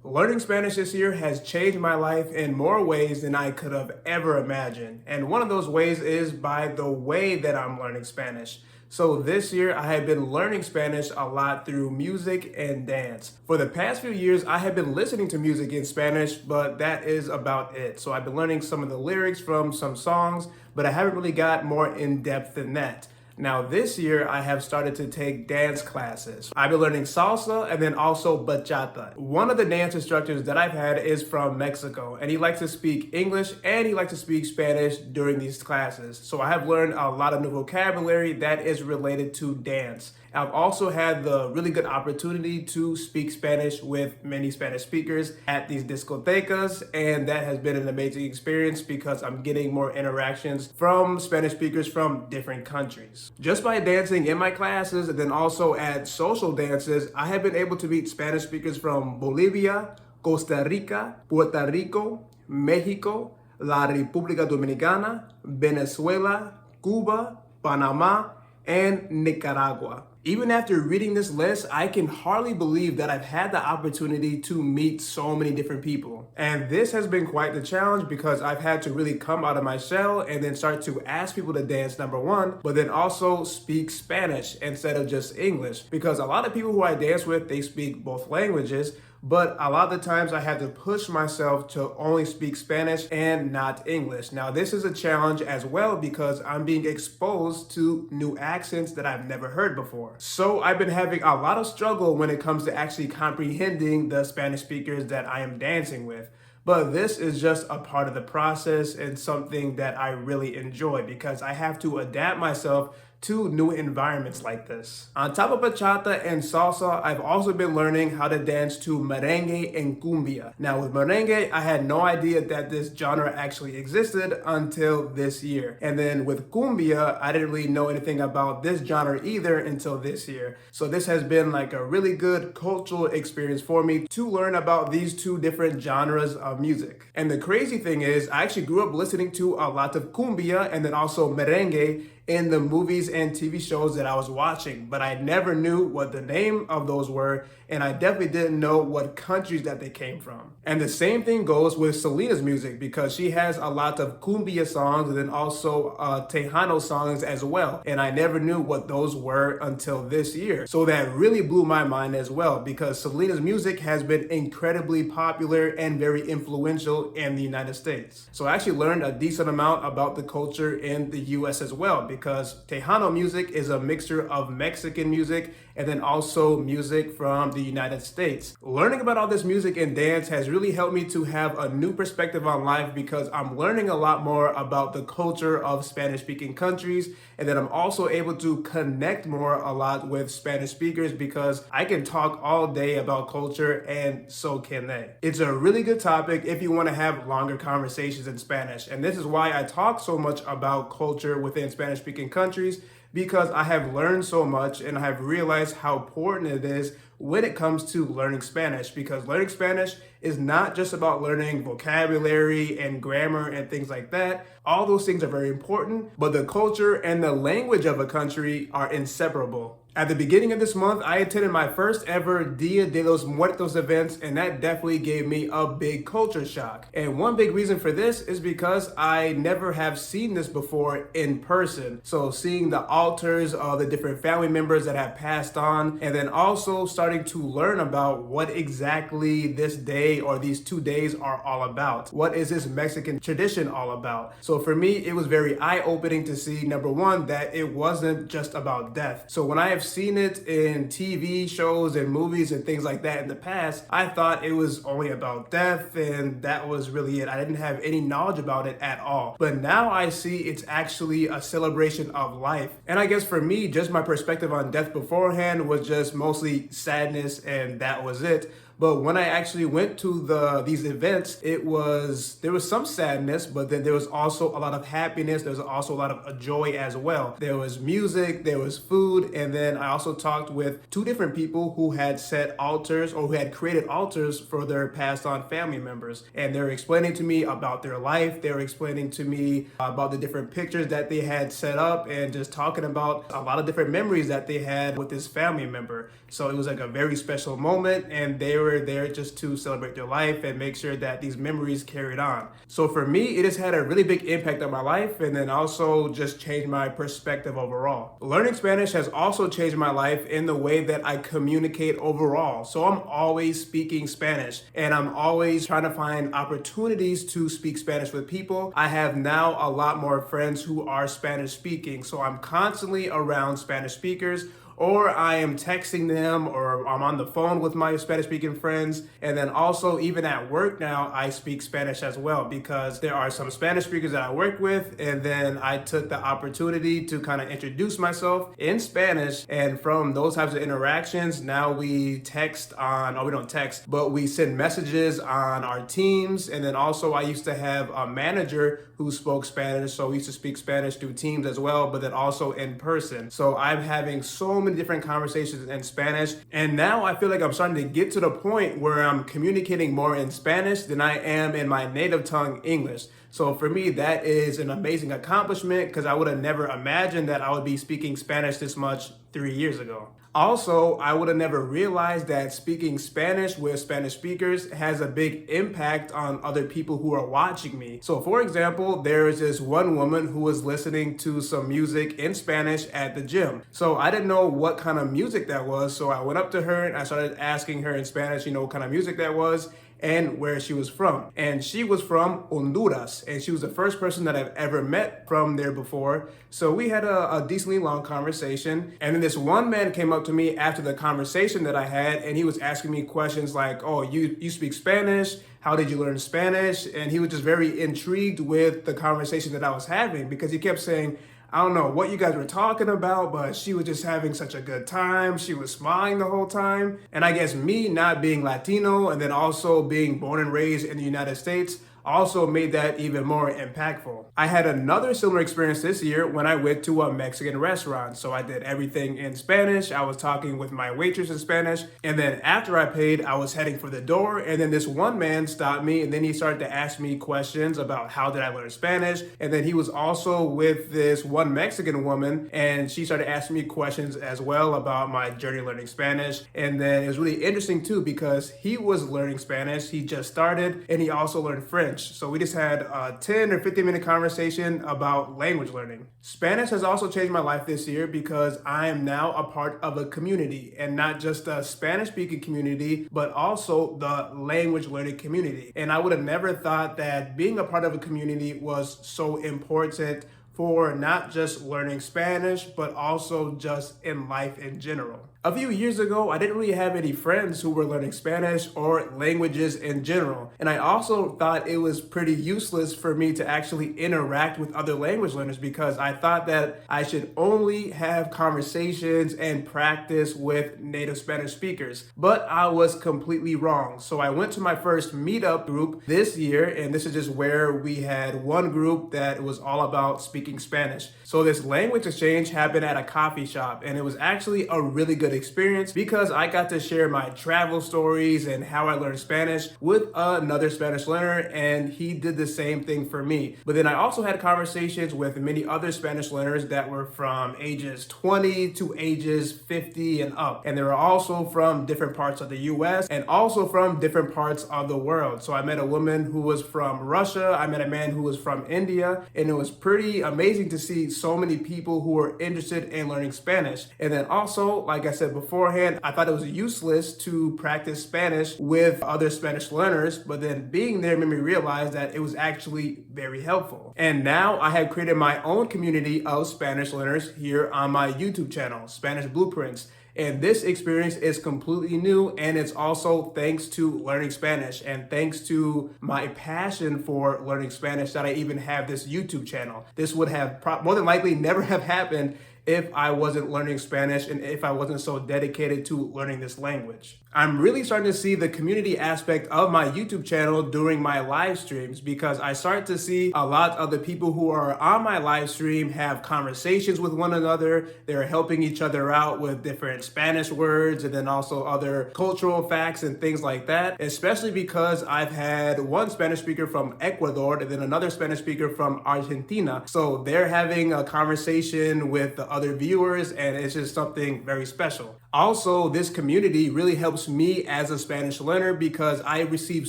Learning Spanish this year has changed my life in more ways than I could have ever imagined. And one of those ways is by the way that I'm learning Spanish. So this year I have been learning Spanish a lot through music and dance. For the past few years, I have been listening to music in Spanish, but that is about it. So I've been learning some of the lyrics from some songs, but I haven't really got more in depth than that. Now this year, I have started to take dance classes. I've been learning salsa and then also bachata. One of the dance instructors that I've had is from Mexico, and he likes to speak English and he likes to speak Spanish during these classes. So I have learned a lot of new vocabulary that is related to dance. I've also had the really good opportunity to speak Spanish with many Spanish speakers at these discotecas, and that has been an amazing experience because I'm getting more interactions from Spanish speakers from different countries. Just by dancing in my classes and then also at social dances, I have been able to meet Spanish speakers from Bolivia, Costa Rica, Puerto Rico, Mexico, La República Dominicana, Venezuela, Cuba, Panama, and Nicaragua. Even after reading this list, I can hardly believe that I've had the opportunity to meet so many different people. And this has been quite the challenge because I've had to really come out of my shell and then start to ask people to dance, number one, but then also speak Spanish instead of just English. Because a lot of people who I dance with, they speak both languages, but a lot of the times I have to push myself to only speak Spanish and not English. Now, this is a challenge as well because I'm being exposed to new accents that I've never heard before. So I've been having a lot of struggle when it comes to actually comprehending the Spanish speakers that I am dancing with. But this is just a part of the process and something that I really enjoy because I have to adapt myself to new environments like this. On top of bachata and salsa, I've also been learning how to dance to merengue and cumbia. Now with merengue, I had no idea that this genre actually existed until this year. And then with cumbia, I didn't really know anything about this genre either until this year. So this has been like a really good cultural experience for me to learn about these two different genres of music. And the crazy thing is, I actually grew up listening to a lot of cumbia and then also merengue in the movies and TV shows that I was watching, but I never knew what the name of those were, and I definitely didn't know what countries that they came from. And the same thing goes with Selena's music because she has a lot of cumbia songs and then also Tejano songs as well, and I never knew what those were until this year. So that really blew my mind as well because Selena's music has been incredibly popular and very influential in the United States. So I actually learned a decent amount about the culture in the US as well, because Tejano music is a mixture of Mexican music and then also music from the United States. Learning about all this music and dance has really helped me to have a new perspective on life because I'm learning a lot more about the culture of Spanish-speaking countries, and then I'm also able to connect more a lot with Spanish speakers because I can talk all day about culture and so can they. It's a really good topic if you want to have longer conversations in Spanish, and this is why I talk so much about culture within Spanish-speaking countries, because I have learned so much and I have realized how important it is when it comes to learning Spanish, because learning Spanish is not just about learning vocabulary and grammar and things like that. All those things are very important, but the culture and the language of a country are inseparable. At the beginning of this month, I attended my first ever Dia de los Muertos events, and that definitely gave me a big culture shock. And one big reason for this is because I never have seen this before in person. So seeing the altars of the different family members that have passed on, and then also starting to learn about what exactly this day or these 2 days are all about. What is this Mexican tradition all about? So for me, it was very eye-opening to see, number one, that it wasn't just about death. So when I have seen it in TV shows and movies and things like that in the past, I thought it was only about death and that was really it. I didn't have any knowledge about it at all. But now I see it's actually a celebration of life. And I guess for me, just my perspective on death beforehand was just mostly sadness and that was it. But when I actually went to these events, there was some sadness, but then there was also a lot of happiness. There was also a lot of joy as well. There was music, there was food, and then I also talked with two different people who had set altars or who had created altars for their passed on family members. And they were explaining to me about their life. They were explaining to me about the different pictures that they had set up and just talking about a lot of different memories that they had with this family member. So it was like a very special moment, and they were there just to celebrate their life and make sure that these memories carried on. So for me, it has had a really big impact on my life, and then also just changed my perspective overall. Learning Spanish has also changed my life in the way that I communicate overall. So I'm always speaking Spanish, and I'm always trying to find opportunities to speak Spanish with people. I have now a lot more friends who are Spanish speaking, so I'm constantly around Spanish speakers, or I am texting them, or I'm on the phone with my Spanish speaking friends. And then also even at work now, I speak Spanish as well, because there are some Spanish speakers that I work with. And then I took the opportunity to kind of introduce myself in Spanish. And from those types of interactions, now we text on, or we don't text, but we send messages on our Teams. And then also I used to have a manager who spoke Spanish, so we used to speak Spanish through Teams as well, but then also in person. So I'm having so many different conversations in Spanish, and now I feel like I'm starting to get to the point where I'm communicating more in Spanish than I am in my native tongue, English. So for me, that is an amazing accomplishment, because I would have never imagined that I would be speaking Spanish this much 3 years ago. Also, I would have never realized that speaking Spanish with Spanish speakers has a big impact on other people who are watching me. So for example, there is this one woman who was listening to some music in Spanish at the gym. So I didn't know what kind of music that was. So I went up to her and I started asking her in Spanish, what kind of music that was and where she was from. And she was from Honduras, and she was the first person that I've ever met from there before. So we had a decently long conversation. And then this one man came up to me after the conversation that I had, and he was asking me questions like, oh, you speak Spanish? How did you learn Spanish? And he was just very intrigued with the conversation that I was having, because he kept saying, I don't know what you guys were talking about, but she was just having such a good time. She was smiling the whole time. And I guess me not being Latino and then also being born and raised in the United States also made that even more impactful. I had another similar experience this year when I went to a Mexican restaurant. So I did everything in Spanish. I was talking with my waitress in Spanish. And then after I paid, I was heading for the door. And then this one man stopped me, and then he started to ask me questions about how did I learn Spanish. And then he was also with this one Mexican woman, and she started asking me questions as well about my journey learning Spanish. And then it was really interesting too, because he was learning Spanish. He just started, and he also learned French. So we just had a 10 or 15-minute conversation about language learning. Spanish has also changed my life this year, because I am now a part of a community, and not just a Spanish-speaking community, but also the language learning community. And I would have never thought that being a part of a community was so important for not just learning Spanish, but also just in life in general. A few years ago, I didn't really have any friends who were learning Spanish or languages in general. And I also thought it was pretty useless for me to actually interact with other language learners, because I thought that I should only have conversations and practice with native Spanish speakers. But I was completely wrong. So I went to my first meetup group this year, and this is just where we had one group that was all about speaking Spanish. So this language exchange happened at a coffee shop, and it was actually a really good experience, because I got to share my travel stories and how I learned Spanish with another Spanish learner, and he did the same thing for me. But then I also had conversations with many other Spanish learners that were from ages 20 to ages 50 and up. And they were also from different parts of the US and also from different parts of the world. So I met a woman who was from Russia. I met a man who was from India, and it was pretty amazing to see so many people who were interested in learning Spanish. And then also, like I said beforehand, I thought it was useless to practice Spanish with other Spanish learners, but then being there made me realize that it was actually very helpful. And now I have created my own community of Spanish learners here on my YouTube channel, Spanish Blueprints. And this experience is completely new, and it's also thanks to learning Spanish and thanks to my passion for learning Spanish that I even have this YouTube channel. This would have more than likely never have happened if I wasn't learning Spanish and if I wasn't so dedicated to learning this language. I'm really starting to see the community aspect of my YouTube channel during my live streams, because I start to see a lot of the people who are on my live stream have conversations with one another. They're helping each other out with different Spanish words and then also other cultural facts and things like that, especially because I've had one Spanish speaker from Ecuador and then another Spanish speaker from Argentina. So they're having a conversation with the other viewers, and it's just something very special. Also, this community really helps me as a Spanish learner because I receive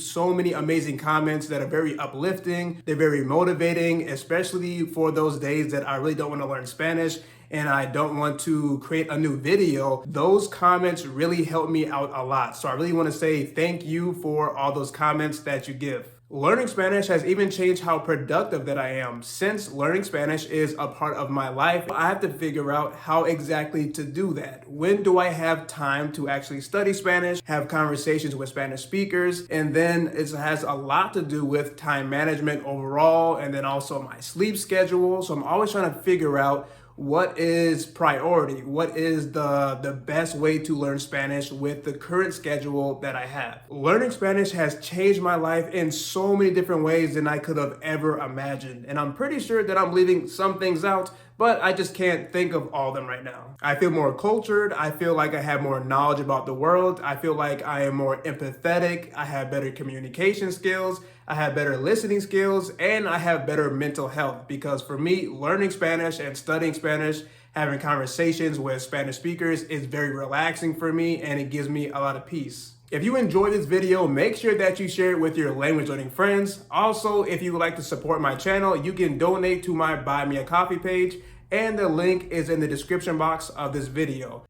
so many amazing comments that are very uplifting. They're very motivating, especially for those days that I really don't want to learn Spanish and I don't want to create a new video. Those comments really help me out a lot. So I really want to say thank you for all those comments that you give. Learning Spanish has even changed how productive that I am. Since learning Spanish is a part of my life, I have to figure out how exactly to do that. When do I have time to actually study Spanish, have conversations with Spanish speakers, and then it has a lot to do with time management overall, and then also my sleep schedule. So I'm always trying to figure out what is priority? What is the best way to learn Spanish with the current schedule that I have? Learning Spanish has changed my life in so many different ways than I could have ever imagined. And I'm pretty sure that I'm leaving some things out, but I just can't think of all of them right now. I feel more cultured. I feel like I have more knowledge about the world. I feel like I am more empathetic. I have better communication skills. I have better listening skills, and I have better mental health because for me, learning Spanish and studying Spanish, having conversations with Spanish speakers is very relaxing for me and it gives me a lot of peace. If you enjoyed this video, make sure that you share it with your language learning friends. Also, if you would like to support my channel, you can donate to my Buy Me a Coffee page, and the link is in the description box of this video.